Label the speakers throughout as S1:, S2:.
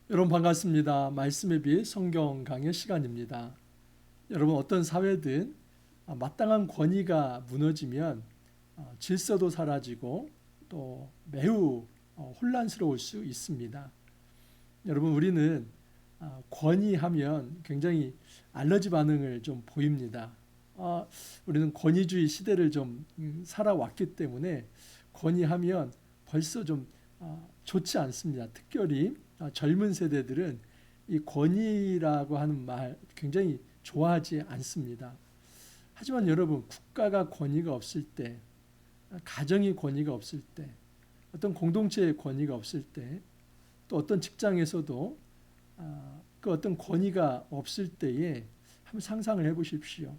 S1: 여러분 반갑습니다. 말씀에 비해 성경 강의 시간입니다. 여러분 어떤 사회든 마땅한 권위가 무너지면 질서도 사라지고 또 매우 혼란스러울 수 있습니다. 여러분 우리는 권위하면 굉장히 알러지 반응을 좀 보입니다. 우리는 권위주의 시대를 좀 살아왔기 때문에 권위하면 벌써 좀 좋지 않습니다. 특별히 젊은 세대들은 이 권위라고 하는 말 굉장히 좋아하지 않습니다. 하지만 여러분 국가가 권위가 없을 때, 가정이 권위가 없을 때, 어떤 공동체의 권위가 없을 때, 또 어떤 직장에서도 그 어떤 권위가 없을 때에 한번 상상을 해보십시오.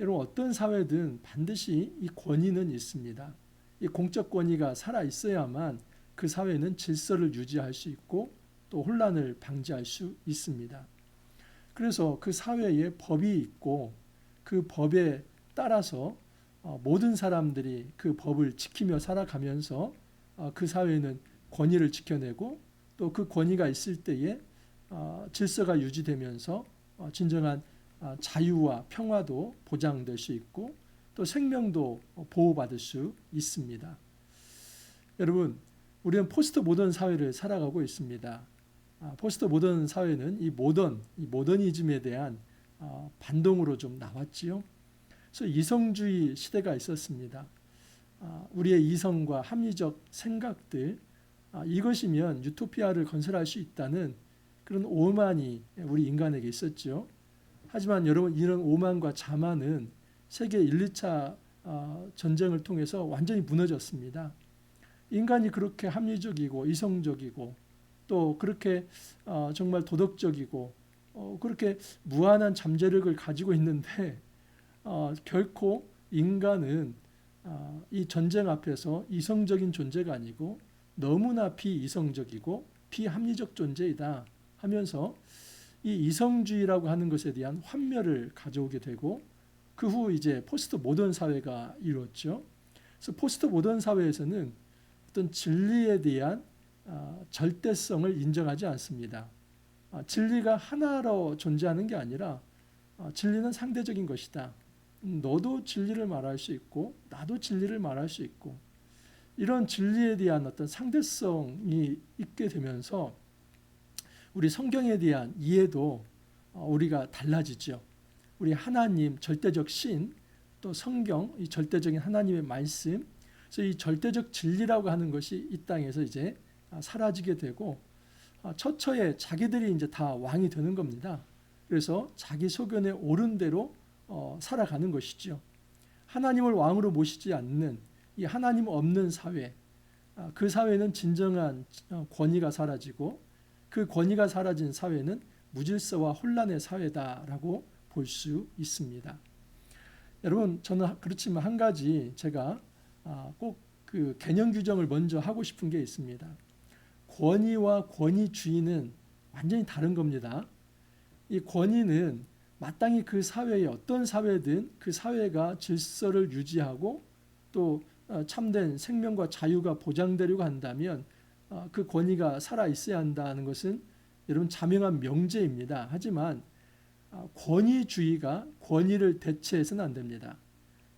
S1: 여러분 어떤 사회든 반드시 이 권위는 있습니다. 이 공적 권위가 살아 있어야만 그 사회는 질서를 유지할 수 있고 또 혼란을 방지할 수 있습니다. 그래서 그 사회에 법이 있고 그 법에 따라서 모든 사람들이 그 법을 지키며 살아가면서 그 사회는 권위를 지켜내고 또 그 권위가 있을 때에 질서가 유지되면서 진정한 자유와 평화도 보장될 수 있고 또 생명도 보호받을 수 있습니다. 여러분 우리는 포스트 모던 사회를 살아가고 있습니다. 포스트 모던 사회는 이 모더니즘에 대한 반동으로 좀 나왔지요. 그래서 이성주의 시대가 있었습니다. 우리의 이성과 합리적 생각들 이것이면 유토피아를 건설할 수 있다는 그런 오만이 우리 인간에게 있었죠. 하지만 여러분 이런 오만과 자만은 세계 1, 2차 전쟁을 통해서 완전히 무너졌습니다. 인간이 그렇게 합리적이고 이성적이고 또 그렇게 정말 도덕적이고 그렇게 무한한 잠재력을 가지고 있는데 결코 인간은 이 전쟁 앞에서 이성적인 존재가 아니고 너무나 비이성적이고 비합리적 존재이다 하면서 이 이성주의라고 하는 것에 대한 환멸을 가져오게 되고 그 후 이제 포스트 모던 사회가 이루어졌죠. 그래서 포스트 모던 사회에서는 어떤 진리에 대한 절대성을 인정하지 않습니다. 진리가 하나로 존재하는 게 아니라 진리는 상대적인 것이다. 너도 진리를 말할 수 있고 나도 진리를 말할 수 있고 이런 진리에 대한 어떤 상대성이 있게 되면서 우리 성경에 대한 이해도 우리가 달라지죠. 우리 하나님 절대적 신 또 성경 이 절대적인 하나님의 말씀 그래서 이 절대적 진리라고 하는 것이 이 땅에서 이제 사라지게 되고 처처에 자기들이 이제 다 왕이 되는 겁니다. 그래서 자기 소견에 옳은 대로 살아가는 것이죠. 하나님을 왕으로 모시지 않는 이 하나님 없는 사회, 그 사회는 진정한 권위가 사라지고 그 권위가 사라진 사회는 무질서와 혼란의 사회다라고 볼 수 있습니다. 여러분 저는 그렇지만 한 가지 제가 꼭 그 개념 규정을 먼저 하고 싶은 게 있습니다. 권위와 권위주의는 완전히 다른 겁니다. 이 권위는 마땅히 그 사회에 어떤 사회든 그 사회가 질서를 유지하고 또 참된 생명과 자유가 보장되려고 한다면 그 권위가 살아 있어야 한다는 것은 여러분 자명한 명제입니다. 하지만 권위주의가 권위를 대체해서는 안 됩니다.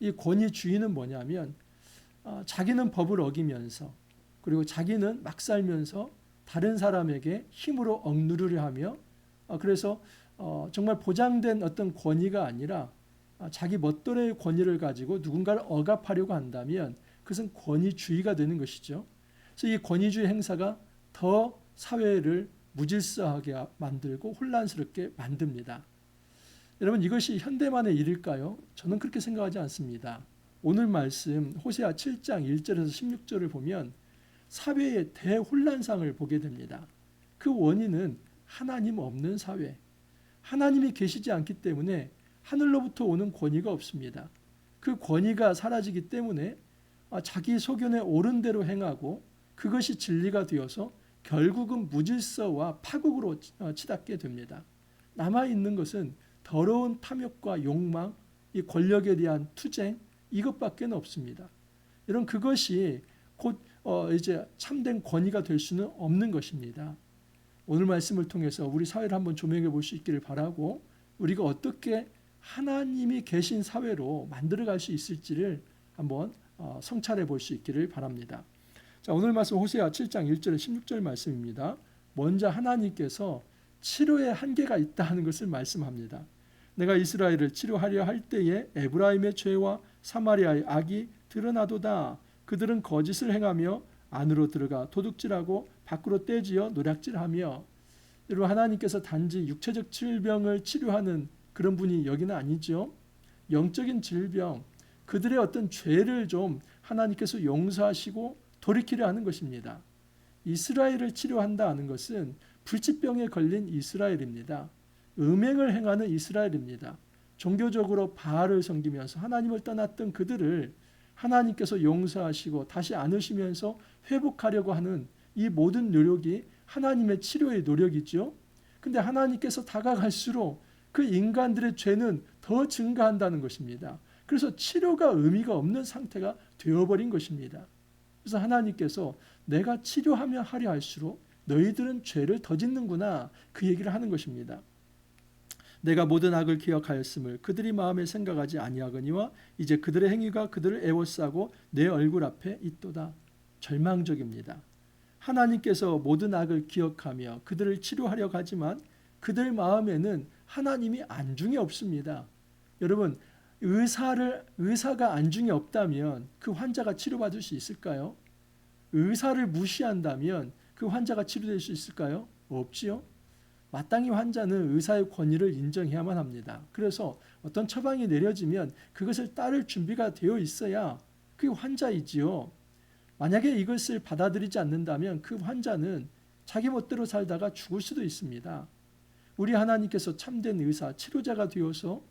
S1: 이 권위주의는 뭐냐면 자기는 법을 어기면서 그리고 자기는 막 살면서 다른 사람에게 힘으로 억누르려 하며 그래서 정말 보장된 어떤 권위가 아니라 자기 멋대로의 권위를 가지고 누군가를 억압하려고 한다면 그것은 권위주의가 되는 것이죠. 그래서 이 권위주의 행사가 더 사회를 무질서하게 만들고 혼란스럽게 만듭니다. 여러분 이것이 현대만의 일일까요? 저는 그렇게 생각하지 않습니다. 오늘 말씀 호세아 7장 1절에서 16절을 보면 사회의 대혼란상을 보게 됩니다. 그 원인은 하나님 없는 사회, 하나님이 계시지 않기 때문에 하늘로부터 오는 권위가 없습니다. 그 권위가 사라지기 때문에 자기 소견에 옳은 대로 행하고 그것이 진리가 되어서 결국은 무질서와 파국으로 치닫게 됩니다. 남아있는 것은 더러운 탐욕과 욕망, 이 권력에 대한 투쟁 이것밖에 없습니다. 여러분 그것이 곧 이제 참된 권위가 될 수는 없는 것입니다. 오늘 말씀을 통해서 우리 사회를 한번 조명해 볼 수 있기를 바라고 우리가 어떻게 하나님이 계신 사회로 만들어갈 수 있을지를 한번 성찰해 볼 수 있기를 바랍니다. 자, 오늘 말씀 호세아 7장 1절 16절 말씀입니다. 먼저 하나님께서 치료의 한계가 있다는 것을 말씀합니다. 내가 이스라엘을 치료하려 할 때에 에브라임의 죄와 사마리아의 악이 드러나도다. 그들은 거짓을 행하며 안으로 들어가 도둑질하고 밖으로 떼지어 노략질하며. 여러분, 하나님께서 단지 육체적 질병을 치료하는 그런 분이 여기는 아니죠. 영적인 질병, 그들의 어떤 죄를 좀 하나님께서 용서하시고 돌이키려 하는 것입니다. 이스라엘을 치료한다는 것은 불치병에 걸린 이스라엘입니다. 음행을 행하는 이스라엘입니다. 종교적으로 바알을 섬기면서 하나님을 떠났던 그들을 하나님께서 용서하시고 다시 안으시면서 회복하려고 하는 이 모든 노력이 하나님의 치료의 노력이죠. 근데 하나님께서 다가갈수록 그 인간들의 죄는 더 증가한다는 것입니다. 그래서 치료가 의미가 없는 상태가 되어버린 것입니다. 그래서 하나님께서 내가 치료하며 하려 할수록 너희들은 죄를 더 짓는구나, 그 얘기를 하는 것입니다. 내가 모든 악을 기억하였음을 그들이 마음에 생각하지 아니하거니와 이제 그들의 행위가 그들을 애워싸고 내 얼굴 앞에 있도다. 절망적입니다. 하나님께서 모든 악을 기억하며 그들을 치료하려고 하지만 그들 마음에는 하나님이 안중에 없습니다. 여러분, 의사가 안중에 없다면 그 환자가 치료받을 수 있을까요? 의사를 무시한다면 그 환자가 치료될 수 있을까요? 없지요. 마땅히 환자는 의사의 권위를 인정해야만 합니다. 그래서 어떤 처방이 내려지면 그것을 따를 준비가 되어 있어야 그 환자이지요. 만약에 이것을 받아들이지 않는다면 그 환자는 자기 멋대로 살다가 죽을 수도 있습니다. 우리 하나님께서 참된 의사, 치료자가 되어서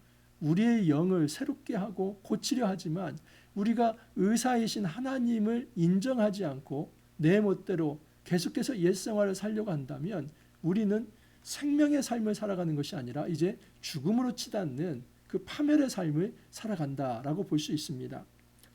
S1: 우리의 영을 새롭게 하고 고치려 하지만 우리가 의사이신 하나님을 인정하지 않고 내 멋대로 계속해서 옛 생활을 살려고 한다면 우리는 생명의 삶을 살아가는 것이 아니라 이제 죽음으로 치닫는 그 파멸의 삶을 살아간다라고 볼 수 있습니다.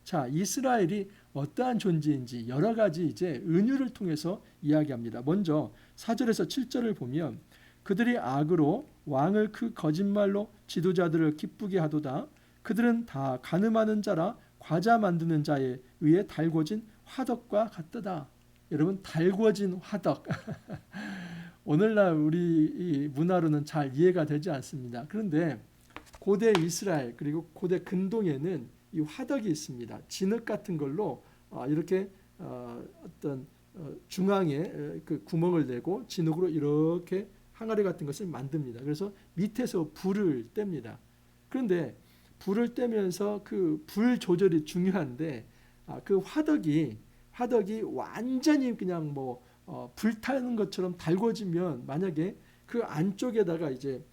S1: 자, 이스라엘이 어떠한 존재인지 여러 가지 이제 은유를 통해서 이야기합니다. 먼저 4절에서 7절을 보면 그들이 악으로 왕을 그 거짓말로 지도자들을 기쁘게 하도다. 그들은 다 간음하는 자라 과자 만드는 자에 의해 달궈진 화덕과 같도다. 여러분, 달궈진 화덕. 오늘날 우리 이 문화로는 잘 이해가 되지 않습니다. 그런데 고대 이스라엘 그리고 고대 근동에는 이 화덕이 있습니다. 진흙 같은 걸로 이렇게 어떤 중앙에 그 구멍을 내고 진흙으로 이렇게 항아리 같은 것을 만듭니다. 그래서 밑에서 불을 뗍니다. 그런데 불을 떼면서 그 불 조절이 중요한데 그 화덕이 완전히 그냥 불타는 것처럼 달궈지면 만약에 그 안쪽에다가 이제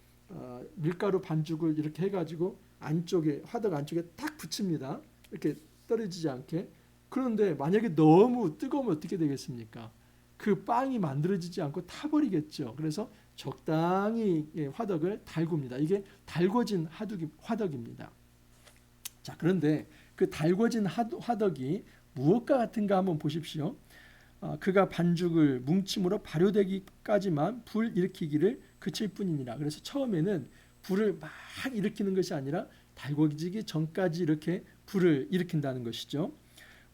S1: 밀가루 반죽을 이렇게 해가지고 안쪽에 화덕 안쪽에 딱 붙입니다. 이렇게 떨어지지 않게. 그런데 만약에 너무 뜨거우면 어떻게 되겠습니까? 그 빵이 만들어지지 않고 타버리겠죠. 그래서 적당히 화덕을 달굽니다. 이게 달궈진 화덕입니다. 자, 그런데 그 달궈진 화덕이 무엇과 같은가 한번 보십시오. 그가 반죽을 뭉침으로 발효되기까지만 불 일으키기를 그칠 뿐이니라. 그래서 처음에는 불을 막 일으키는 것이 아니라 달궈지기 전까지 이렇게 불을 일으킨다는 것이죠.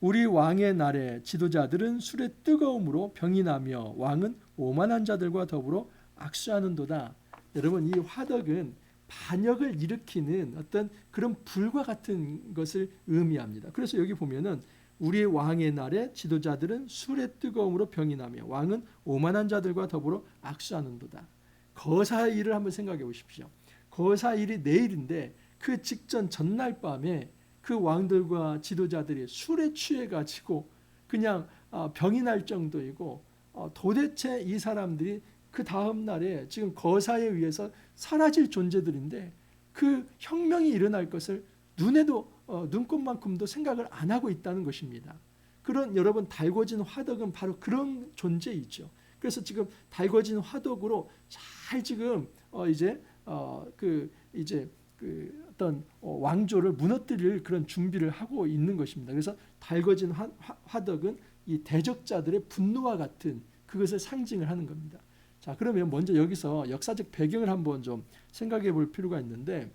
S1: 우리 왕의 날에 지도자들은 술의 뜨거움으로 병이 나며 왕은 오만한 자들과 더불어 악수하는도다. 여러분, 이 화덕은 반역을 일으키는 어떤 그런 불과 같은 것을 의미합니다. 그래서 여기 보면은 우리 왕의 날에 지도자들은 술의 뜨거움으로 병이 나며 왕은 오만한 자들과 더불어 악수하는도다. 거사의 일을 한번 생각해 보십시오. 거사의 일이 내일인데 그 직전 전날 밤에 그 왕들과 지도자들이 술에 취해 가지고 그냥 병이 날 정도이고 도대체 이 사람들이 그 다음 날에 지금 거사에 의해서 사라질 존재들인데 그 혁명이 일어날 것을 눈꽃만큼도 생각을 안 하고 있다는 것입니다. 그런 여러분, 달궈진 화덕은 바로 그런 존재이죠. 그래서 지금 달궈진 화덕으로 잘 지금 어떤 왕조를 무너뜨릴 그런 준비를 하고 있는 것입니다. 그래서 달궈진 화덕은 이 대적자들의 분노와 같은 그것을 상징을 하는 겁니다. 자, 그러면 먼저 여기서 역사적 배경을 한번 좀 생각해 볼 필요가 있는데,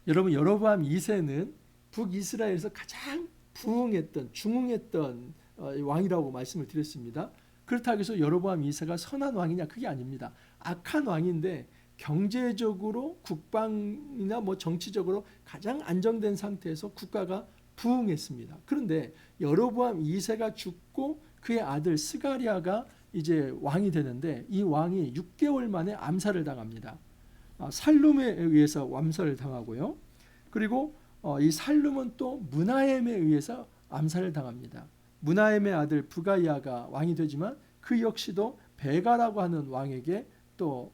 S1: 여러분 여로보암 2세는 북이스라엘에서 가장 부흥했던 중흥했던 왕이라고 말씀을 드렸습니다. 그렇다고 해서 여로보암 2세가 선한 왕이냐? 그게 아닙니다. 악한 왕인데 경제적으로 국방이나 뭐 정치적으로 가장 안정된 상태에서 국가가 부흥했습니다. 그런데 여로보암 2세가 죽고 그의 아들 스가랴가 이제 왕이 되는데, 이 왕이 6개월 만에 암살을 당합니다. 살룸에 의해서 암살을 당하고요. 그리고 이 살룸은 또 므나헴에 의해서 암살을 당합니다. 므나헴의 아들 부가이아가 왕이 되지만 그 역시도 베가라고 하는 왕에게 또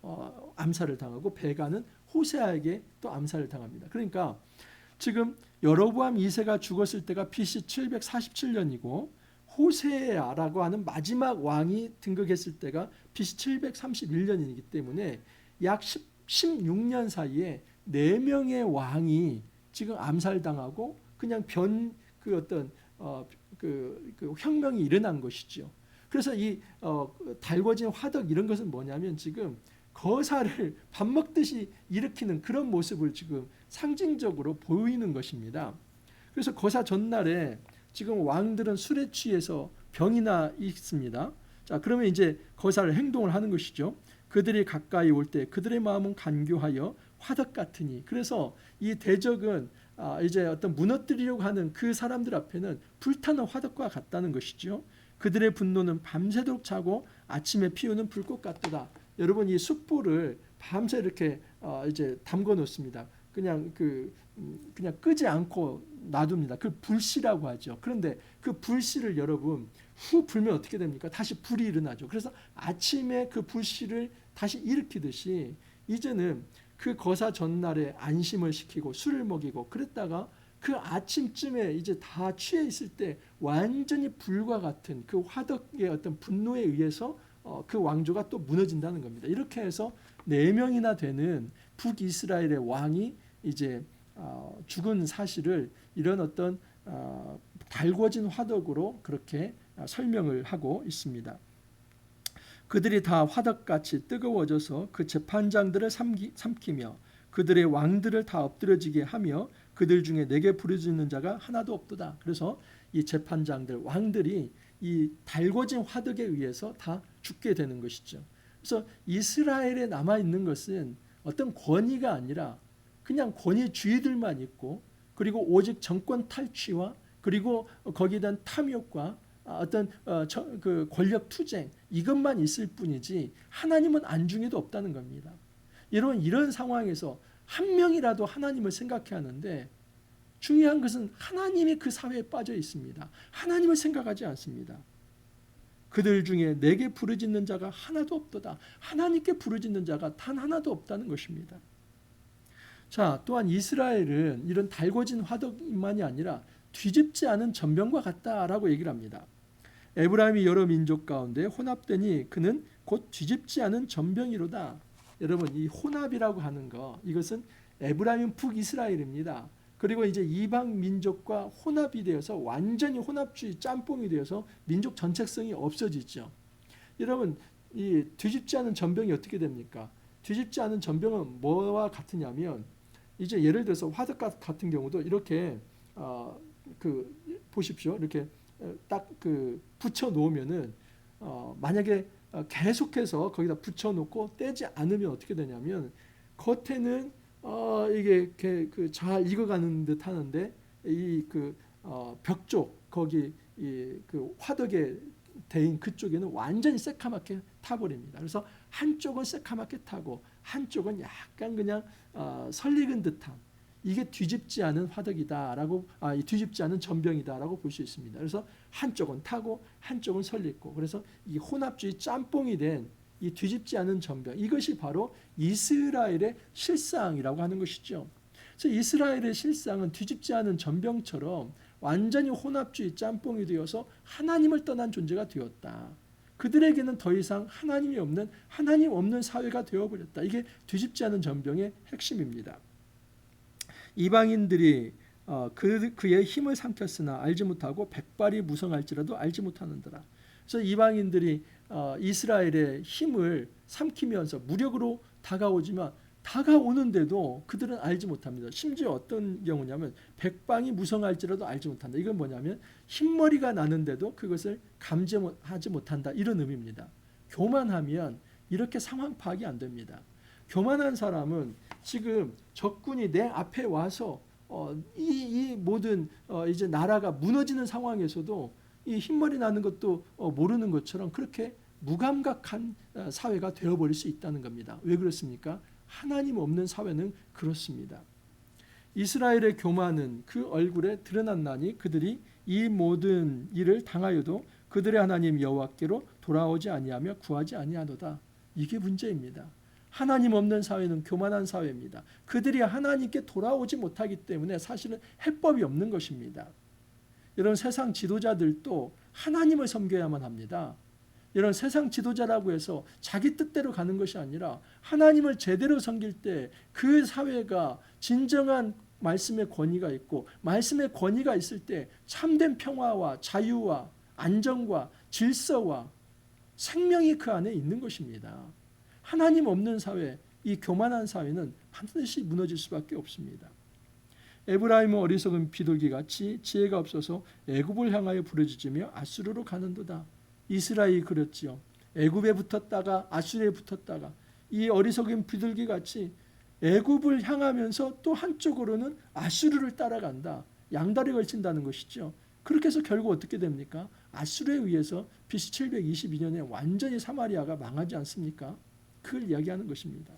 S1: 암살을 당하고, 베가는 호세아에게 또 암살을 당합니다. 그러니까 지금 여로보암 2세가 죽었을 때가 BC 747년이고 호세아라고 하는 마지막 왕이 등극했을 때가 BC 731년이기 때문에 약 16년 사이에 4명의 왕이 지금 암살당하고 그냥 그 어떤 그 혁명이 일어난 것이죠. 그래서 이 달궈진 화덕 이런 것은 뭐냐면 지금 거사를 밥 먹듯이 일으키는 그런 모습을 지금 상징적으로 보이는 것입니다. 그래서 거사 전날에 지금 왕들은 술에 취해서 병이 나 있습니다. 자, 그러면 이제 거사를 행동을 하는 것이죠. 그들이 가까이 올 때 그들의 마음은 간교하여 화덕 같으니. 그래서 이 대적은 이제 어떤 무너뜨리려고 하는 그 사람들 앞에는 불타는 화덕과 같다는 것이죠. 그들의 분노는 밤새도록 차고 아침에 피우는 불꽃 같도다. 여러분 이 숯불을 밤새 이렇게 이제 담궈 놓습니다. 그냥 그냥 끄지 않고 놔둡니다. 그 불씨라고 하죠. 그런데 그 불씨를 여러분 후 불면 어떻게 됩니까? 다시 불이 일어나죠. 그래서 아침에 그 불씨를 다시 일으키듯이 이제는 그 거사 전날에 안심을 시키고 술을 먹이고 그랬다가 그 아침쯤에 이제 다 취해 있을 때 완전히 불과 같은 그 화덕의 어떤 분노에 의해서 그 왕조가 또 무너진다는 겁니다. 이렇게 해서 4명이나 되는 북이스라엘의 왕이 이제 죽은 사실을 이런 어떤 달궈진 화덕으로 그렇게 설명을 하고 있습니다. 그들이 다 화덕같이 뜨거워져서 그 재판장들을 삼키며 그들의 왕들을 다 엎드려지게 하며 그들 중에 내게 부르짖는 자가 하나도 없도다. 그래서 이 재판장들, 왕들이 이 달궈진 화덕에 의해서 다 죽게 되는 것이죠. 그래서 이스라엘에 남아있는 것은 어떤 권위가 아니라 그냥 권위주의들만 있고, 그리고 오직 정권 탈취와 그리고 거기에 대한 탐욕과 어떤 그 권력 투쟁 이것만 있을 뿐이지 하나님은 안중에도 없다는 겁니다. 이런 상황에서 한 명이라도 하나님을 생각해야 하는데 중요한 것은 하나님이 그 사회에 빠져 있습니다. 하나님을 생각하지 않습니다. 그들 중에 내게 부르짖는 자가 하나도 없도다. 하나님께 부르짖는 자가 단 하나도 없다는 것입니다. 자, 또한 이스라엘은 이런 달궈진 화덕만이 아니라 뒤집지 않은 전병과 같다라고 얘기를 합니다. 에브라임이 여러 민족 가운데 혼합되니 그는 곧 뒤집지 않은 전병이로다. 여러분 이 혼합이라고 하는 거 이것은 에브라임은 북이스라엘입니다. 그리고 이제 이방 민족과 혼합이 되어서 완전히 혼합주의 짬뽕이 되어서 민족 전체성이 없어지죠. 여러분 이 뒤집지 않은 전병이 어떻게 됩니까? 뒤집지 않은 전병은 뭐와 같으냐면 이제 예를 들어서 화덕 같은 경우도 이렇게 보십시오. 이렇게 딱 붙여 놓으면은 만약에 계속해서 거기다 붙여 놓고 떼지 않으면 어떻게 되냐면 겉에는 이게 잘 익어가는 듯 하는데 이 벽 쪽 거기 화덕에 대인 그쪽에는 완전히 새카맣게 타버립니다. 그래서 한쪽은 새카맣게 타고 한쪽은 약간 그냥 설익은 듯한 이게 뒤집지 않은 화덕이다라고 뒤집지 않은 전병이다라고 볼 수 있습니다. 그래서 한쪽은 타고 한쪽은 설익고 그래서 이 혼합주의 짬뽕이 된 이 뒤집지 않은 전병 이것이 바로 이스라엘의 실상이라고 하는 것이죠. 그래서 이스라엘의 실상은 뒤집지 않은 전병처럼 완전히 혼합주의 짬뽕이 되어서 하나님을 떠난 존재가 되었다. 그들에게는 더 이상 하나님 없는 사회가 되어버렸다. 이게 뒤집지 않은 전병의 핵심입니다. 이방인들이 그의 힘을 삼켰으나 알지 못하고 백발이 무성할지라도 알지 못하는더라. 그래서 이방인들이 이스라엘의 힘을 삼키면서 무력으로 다가오지만 다가오는데도 그들은 알지 못합니다. 심지어 어떤 경우냐면 백방이 무성할지라도 알지 못한다. 이건 뭐냐면 흰머리가 나는데도 그것을 감지하지 못한다. 이런 의미입니다. 교만하면 이렇게 상황 파악이 안 됩니다. 교만한 사람은 지금 적군이 내 앞에 와서 이 모든 이제 나라가 무너지는 상황에서도 이 흰머리 나는 것도 모르는 것처럼 그렇게 무감각한 사회가 되어버릴 수 있다는 겁니다. 왜 그렇습니까? 하나님 없는 사회는 그렇습니다. 이스라엘의 교만은 그 얼굴에 드러났나니 그들이 이 모든 일을 당하여도 그들의 하나님 여호와께로 돌아오지 아니하며 구하지 아니하노다. 이게 문제입니다. 하나님 없는 사회는 교만한 사회입니다. 그들이 하나님께 돌아오지 못하기 때문에 사실은 해법이 없는 것입니다. 이런 세상 지도자들도 하나님을 섬겨야만 합니다. 이런 세상 지도자라고 해서 자기 뜻대로 가는 것이 아니라 하나님을 제대로 섬길 때 그 사회가 진정한 말씀의 권위가 있고 말씀의 권위가 있을 때 참된 평화와 자유와 안정과 질서와 생명이 그 안에 있는 것입니다. 하나님 없는 사회, 이 교만한 사회는 반드시 무너질 수밖에 없습니다. 에브라임은 어리석은 비둘기같이 지혜가 없어서 애굽을 향하여 부르짖으며 아수르로 가는도다. 이스라엘이 그랬지요. 애굽에 붙었다가 아수르에 붙었다가 이 어리석은 비둘기같이 애굽을 향하면서 또 한쪽으로는 아수르를 따라간다. 양다리 걸친다는 것이죠. 그렇게 해서 결국 어떻게 됩니까? 아수르에 의해서 BC 722년에 완전히 사마리아가 망하지 않습니까? 그걸 이야기하는 것입니다.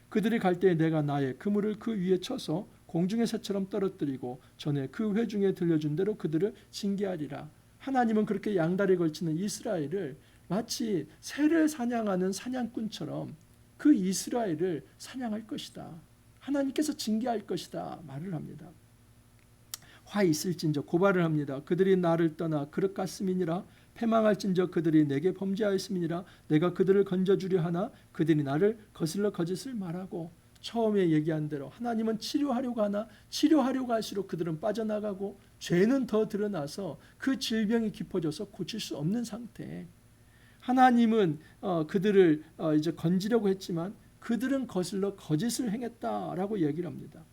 S1: 그들이 갈 때에 내가 나의 그물을 그 위에 쳐서 공중의 새처럼 떨어뜨리고 전에 그 회중에 들려준 대로 그들을 징계하리라. 하나님은 그렇게 양다리에 걸치는 이스라엘을 마치 새를 사냥하는 사냥꾼처럼 그 이스라엘을 사냥할 것이다. 하나님께서 징계할 것이다 말을 합니다. 화 있을진저 고발을 합니다. 그들이 나를 떠나 그릇 같음이니라. 패망할진저 그들이 내게 범죄하였음이니라. 내가 그들을 건져주려 하나 그들이 나를 거슬러 거짓을 말하고. 처음에 얘기한 대로 하나님은 치료하려고 하나 치료하려고 할수록 그들은 빠져나가고 죄는 더 드러나서 그 질병이 깊어져서 고칠 수 없는 상태. 하나님은 그들을 이제 건지려고 했지만 그들은 거슬러 거짓을 행했다라고 얘기를 합니다.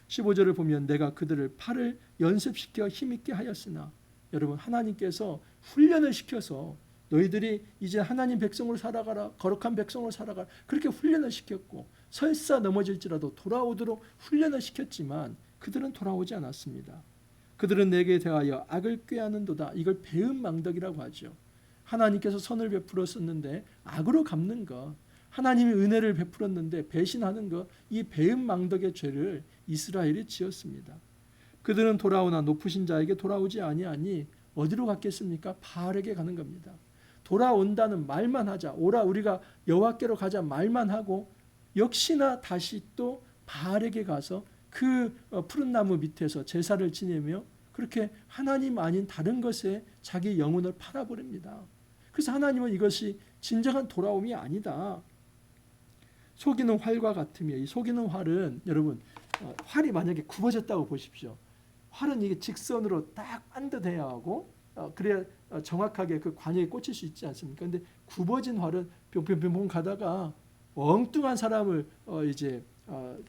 S1: 15절을 보면 내가 그들을 팔을 연습시켜 힘있게 하였으나, 여러분 하나님께서 훈련을 시켜서 너희들이 이제 하나님 백성으로 살아가라, 거룩한 백성으로 살아가라, 그렇게 훈련을 시켰고 설사 넘어질지라도 돌아오도록 훈련을 시켰지만 그들은 돌아오지 않았습니다. 그들은 내게 대하여 악을 꾀하는도다. 이걸 배은망덕이라고 하죠. 하나님께서 선을 베풀었었는데 악으로 갚는 것, 하나님이 은혜를 베풀었는데 배신하는 것, 이 배은망덕의 죄를 이스라엘이 지었습니다. 그들은 돌아오나 높으신 자에게 돌아오지 아니하니 어디로 갔겠습니까? 바알에게 가는 겁니다. 돌아온다는 말만 하자, 오라 우리가 여호와께로 가자 말만 하고 역시나 다시 또 바알에게 가서 그 푸른 나무 밑에서 제사를 지내며 그렇게 하나님 아닌 다른 것에 자기 영혼을 팔아버립니다. 그래서 하나님은 이것이 진정한 돌아옴이 아니다. 속이는 활과 같으며, 이 속이는 활은 여러분 활이 만약에 굽어졌다고 보십시오. 활은 이게 직선으로 딱 반듯해야 하고 그래야 정확하게 그 관역에 꽂힐 수 있지 않습니까? 근데 굽어진 활은 뿅뿅뿅 가다가 엉뚱한 사람을 이제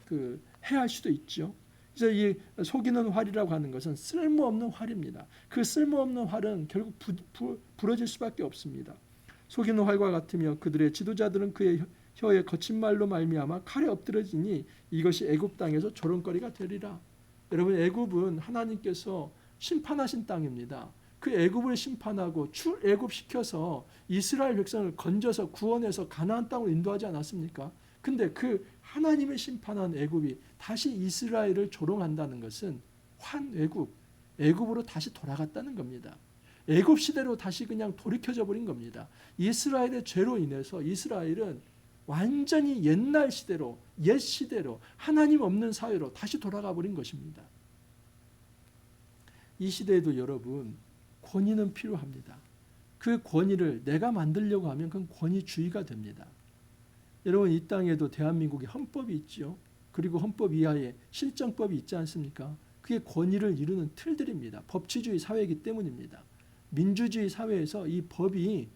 S1: 그 해할 수도 있죠. 그래서 이 속이는 활이라고 하는 것은 쓸모없는 활입니다. 그 쓸모없는 활은 결국 부러질 수밖에 없습니다. 속이는 활과 같으며 그들의 지도자들은 그의 혀에 거친 말로 말미암아 칼에 엎드러지니 이것이 애굽 땅에서 조롱거리가 되리라. 여러분 애굽은 하나님께서 심판하신 땅입니다. 그 애굽을 심판하고 출애굽시켜서 이스라엘 백성을 건져서 구원해서 가나안 땅으로 인도하지 않았습니까? 근데 그 하나님을 심판한 애굽이 다시 이스라엘을 조롱한다는 것은 환애굽, 애굽으로 다시 돌아갔다는 겁니다. 애굽 시대로 다시 그냥 돌이켜져 버린 겁니다. 이스라엘의 죄로 인해서 이스라엘은 완전히 옛날 시대로, 옛 시대로, 하나님 없는 사회로 다시 돌아가 버린 것입니다. 이 시대에도 여러분 권위는 필요합니다. 그 권위를 내가 만들려고 하면 그건 권위주의가 됩니다. 여러분 이 땅에도 대한민국의 헌법이 있죠. 그리고 헌법 이하에 실정법이 있지 않습니까? 그게 권위를 이루는 틀들입니다. 법치주의 사회이기 때문입니다. 민주주의 사회에서 이 법이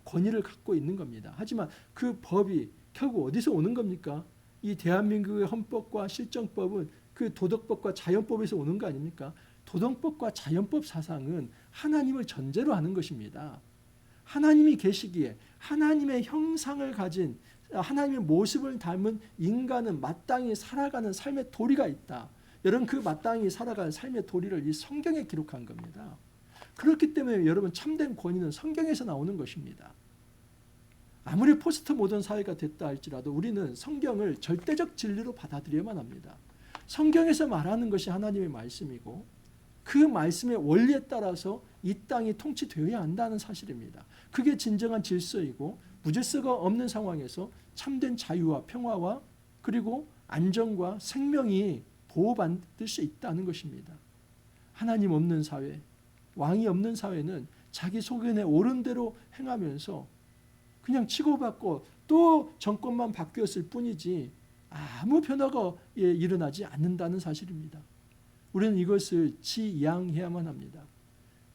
S1: 권위를 갖고 있는 겁니다. 하지만 그 법이 결국 어디서 오는 겁니까? 이 대한민국의 헌법과 실정법은 그 도덕법과 자연법에서 오는 거 아닙니까? 도덕법과 자연법 사상은 하나님을 전제로 하는 것입니다. 하나님이 계시기에 하나님의 형상을 가진 하나님의 모습을 닮은 인간은 마땅히 살아가는 삶의 도리가 있다. 여러분 그 마땅히 살아가는 삶의 도리를 이 성경에 기록한 겁니다. 그렇기 때문에 여러분 참된 권위는 성경에서 나오는 것입니다. 아무리 포스트 모던 사회가 됐다 할지라도 우리는 성경을 절대적 진리로 받아들여야만 합니다. 성경에서 말하는 것이 하나님의 말씀이고 그 말씀의 원리에 따라서 이 땅이 통치되어야 한다는 사실입니다. 그게 진정한 질서이고 무질서가 없는 상황에서 참된 자유와 평화와 그리고 안정과 생명이 보호받을 수 있다는 것입니다. 하나님 없는 사회, 왕이 없는 사회는 자기 소견에 옳은 대로 행하면서 그냥 치고받고 또 정권만 바뀌었을 뿐이지 아무 변화가 일어나지 않는다는 사실입니다. 우리는 이것을 지양해야만 합니다.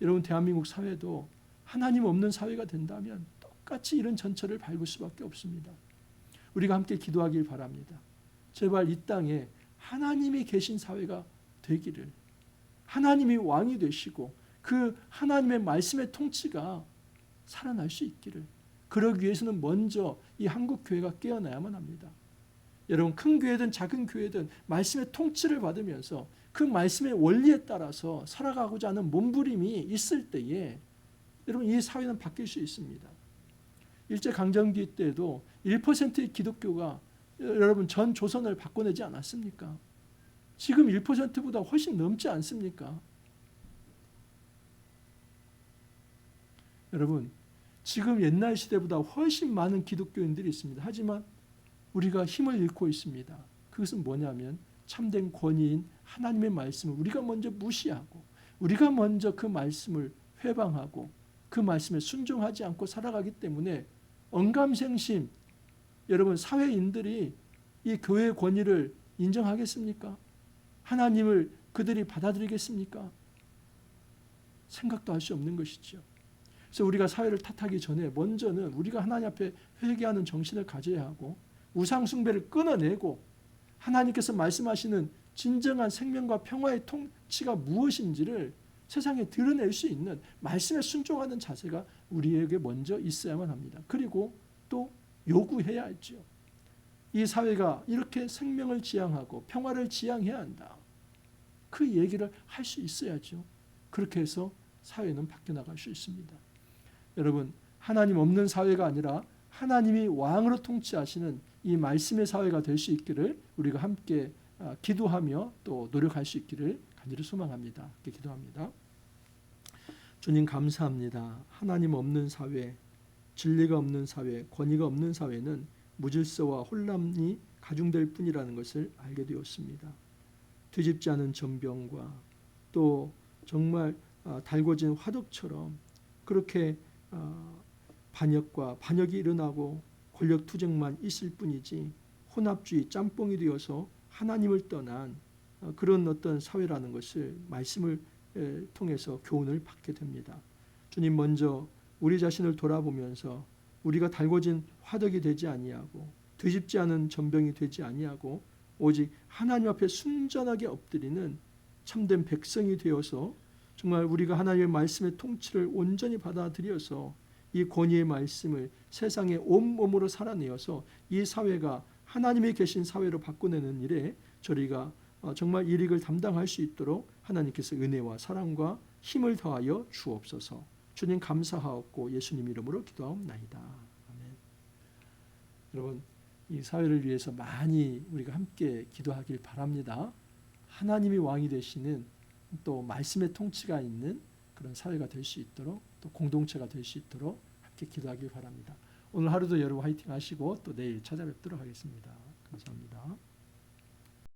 S1: 여러분 대한민국 사회도 하나님 없는 사회가 된다면 똑같이 이런 전철을 밟을 수밖에 없습니다. 우리가 함께 기도하길 바랍니다. 제발 이 땅에 하나님이 계신 사회가 되기를, 하나님이 왕이 되시고 그 하나님의 말씀의 통치가 살아날 수 있기를, 그러기 위해서는 먼저 이 한국교회가 깨어나야만 합니다. 여러분 큰 교회든 작은 교회든 말씀의 통치를 받으면서 그 말씀의 원리에 따라서 살아가고자 하는 몸부림이 있을 때에 여러분 이 사회는 바뀔 수 있습니다. 일제강점기 때도 1%의 기독교가 여러분 전 조선을 바꿔내지 않았습니까? 지금 1%보다 훨씬 넘지 않습니까? 여러분 지금 옛날 시대보다 훨씬 많은 기독교인들이 있습니다. 하지만 우리가 힘을 잃고 있습니다. 그것은 뭐냐면 참된 권위인 하나님의 말씀을 우리가 먼저 무시하고 우리가 먼저 그 말씀을 회방하고 그 말씀에 순종하지 않고 살아가기 때문에 언감생심 여러분 사회인들이 이 교회의 권위를 인정하겠습니까? 하나님을 그들이 받아들이겠습니까? 생각도 할 수 없는 것이죠. 그래서 우리가 사회를 탓하기 전에 먼저는 우리가 하나님 앞에 회개하는 정신을 가져야 하고 우상 숭배를 끊어내고 하나님께서 말씀하시는 진정한 생명과 평화의 통치가 무엇인지를 세상에 드러낼 수 있는 말씀에 순종하는 자세가 우리에게 먼저 있어야만 합니다. 그리고 또 요구해야 하죠. 이 사회가 이렇게 생명을 지향하고 평화를 지향해야 한다. 그 얘기를 할 수 있어야죠. 그렇게 해서 사회는 바뀌어 나갈 수 있습니다. 여러분 하나님 없는 사회가 아니라 하나님이 왕으로 통치하시는 이 말씀의 사회가 될 수 있기를 우리가 함께 기도하며 또 노력할 수 있기를 간절히 소망합니다. 함께 기도합니다. 주님 감사합니다. 하나님 없는 사회, 진리가 없는 사회, 권위가 없는 사회는 무질서와 혼란이 가중될 뿐이라는 것을 알게 되었습니다. 뒤집지 않은 전병과 또 정말 달궈진 화덕처럼 그렇게 반역이 일어나고 권력 투쟁만 있을 뿐이지 혼합주의 짬뽕이 되어서 하나님을 떠난 그런 어떤 사회라는 것을 말씀을 통해서 교훈을 받게 됩니다. 주님 먼저 우리 자신을 돌아보면서 우리가 달궈진 화덕이 되지 아니하고 뒤집지 않은 전병이 되지 아니하고 오직 하나님 앞에 순전하게 엎드리는 참된 백성이 되어서 정말 우리가 하나님의 말씀의 통치를 온전히 받아들여서 이 권위의 말씀을 세상에 온몸으로 살아내어서 이 사회가 하나님이 계신 사회로 바꿔내는 일에 저희가 정말 일익을 담당할 수 있도록 하나님께서 은혜와 사랑과 힘을 더하여 주옵소서. 주님 감사하옵고 예수님 이름으로 기도하옵나이다. 아멘. 여러분 이 사회를 위해서 많이 우리가 함께 기도하길 바랍니다. 하나님이 왕이 되시는 또 말씀의 통치가 있는 그런 사회가 될 수 있도록 또 공동체가 될 수 있도록 함께 기도하길 바랍니다. 오늘 하루도 여러분 화이팅 하시고 또 내일 찾아뵙도록 하겠습니다. 감사합니다.